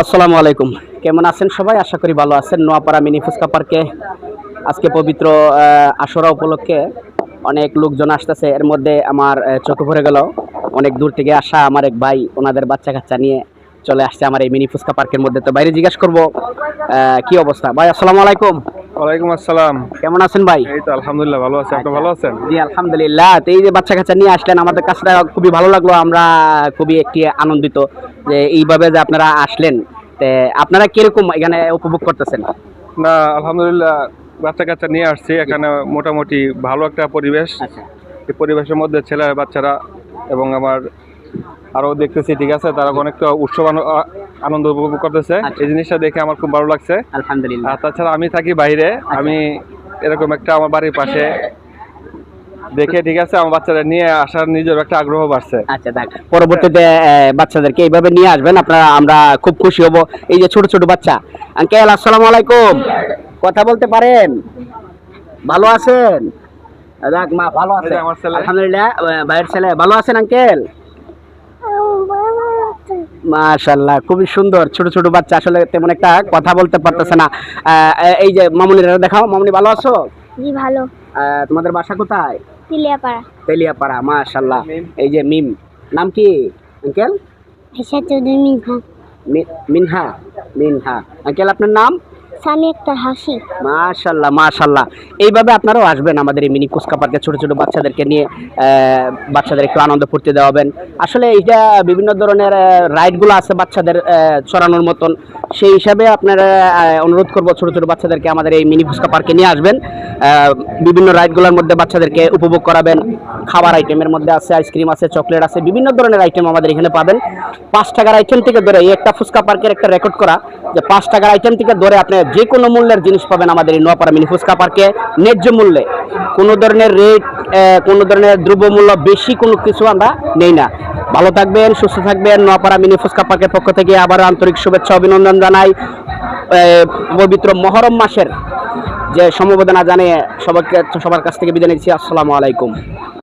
আসসালামু আলাইকুম। কেমন আছেন সবাই? আশা করি ভালো আছেন। নোয়াপাড়া মিনি ফুচকা পার্কে আজকে পবিত্র আশুরা উপলক্ষে অনেক লোকজন আসতেছে। এর মধ্যে আমার চোখে পড়ে গেল অনেক দূর থেকে আসা আমার এক ভাই, ওনাদের বাচ্চা কাচ্চা নিয়ে চলে আসছে আমার এই মিনি ফুচকা পার্কের মধ্যে। তো বাইরে জিজ্ঞেস করব কি অবস্থা। ভাই আসসালামু আলাইকুম। ওয়ালাইকুম আসসালাম। কেমন আছেন ভাই? এই তো আলহামদুলিল্লাহ ভালো আছি। আপনি ভালো আছেন? জি আলহামদুলিল্লাহ। তো এই যে বাচ্চা কাচ্চা নিয়ে আসলেন, আমাদের কাছে খুবই ভালো লাগলো। আমরা খুবই একটি আনন্দিত যে এইভাবে যে আপনারা আসলেন। তে আপনারা কিরকম এখানে উপভোগ করতেছেন? না আলহামদুলিল্লাহ, বাচ্চা কাচ্চা নিয়ে আসছি এখানে। মোটামুটি ভালো একটা পরিবেশ। আচ্ছা এই পরিবেশের মধ্যে ছেলেরা বাচ্চারা এবং আমার আরো দেখতেছি, ঠিক আছে, তারা অনেকটা উৎসব আনন্দ উপভোগ করতেছে। এই জিনিসটা দেখে আমার খুব ভালো লাগছে। আলহামদুলিল্লাহ। আর তাছাড়া আমি থাকি বাইরে, আমি এরকম একটা আমার বাড়ির পাশে দেখে, ঠিক আছে, আমার বাচ্চাদের নিয়ে আসার নিজের একটা আগ্রহ বাড়ছে। আচ্ছা দেখ, পরবর্তীতে বাচ্চাদেরকে এইভাবে নিয়ে আসবেন আপনারা, আমরা খুব খুশি হব। এই যে ছোট ছোট বাচ্চা, আঙ্কেল আসসালামু আলাইকুম, কথা বলতে পারেন? ভালো আছেন? দেখ মা ভালো আছে, আমার ছেলে। আলহামদুলিল্লাহ। ভাইয়ের ছেলে ভালো আছেন আঙ্কেল? মাশাআল্লাহ, খুবই সুন্দর। ছোট ছোট বাচ্চা আসলে তেমন একটা কথা বলতে পারতেছে না। এই যে মামুনিরা দেখাও। মামুনি ভালো আছো? জি ভালো। তোমাদের বাসা কোথায়? তেলিয়াপাড়া। তেলিয়াপাড়া, মাশাআল্লাহ। এই যে মিম, নাম কি আঙ্কেল? আয়শা চৌধুরী মিনহা। মিনহা। মিনহা আঙ্কেল, আপনার নাম? সামি একটা হাসি। মাশাআল্লাহ মাশাআল্লাহ। এইভাবে আপনারাও আসবেন আমাদের এই মিনি ফুচকা পার্কে ছোট ছোট বাচ্চাদেরকে নিয়ে, বাচ্চাদের একটু আনন্দ ফুর্তি দেওয়াবেন। আসলে এইটা বিভিন্ন ধরনের রাইডগুলো আছে বাচ্চাদের চড়ানোর মতন। সেই হিসাবে আপনারা অনুরোধ করব ছোট ছোট বাচ্চাদেরকে আমাদের এই মিনি ফুচকা পার্কে নিয়ে আসবেন। বিভিন্ন রাইডগুলোর মধ্যে বাচ্চাদেরকে উপভোগ করাবেন। খাবার আইটেমের মধ্যে আছে আইসক্রিম আছে, চকলেট আছে, বিভিন্ন ধরনের আইটেম আমাদের এখানে পাবেন। 5 টাকার আইটেম থেকে ধরে, এই একটা ফুচকা পার্কের একটা রেকর্ড করা যে 5 টাকার আইটেম থেকে ধরে আপনি যে কোনো মূল্যের জিনিস পাবেন আমাদের এই নোয়াপাড়া মিনি ফুচকা পার্কে ন্যায্য মূল্যে। কোনো ধরনের রেট, কোনো ধরনের দ্রব্যমূল্য বেশি কোনো কিছু আমরা নেই না। ভালো থাকবেন, সুস্থ থাকবেন। নোয়াপাড়া মিনি ফুচকা পার্কের পক্ষ থেকে আবার আন্তরিক শুভেচ্ছা অভিনন্দন জানাই। পবিত্র মহরম মাসের যে সমবেদনা জানিয়ে সবার কাছ থেকে বিদায় নিচ্ছি। আসসালামু আলাইকুম।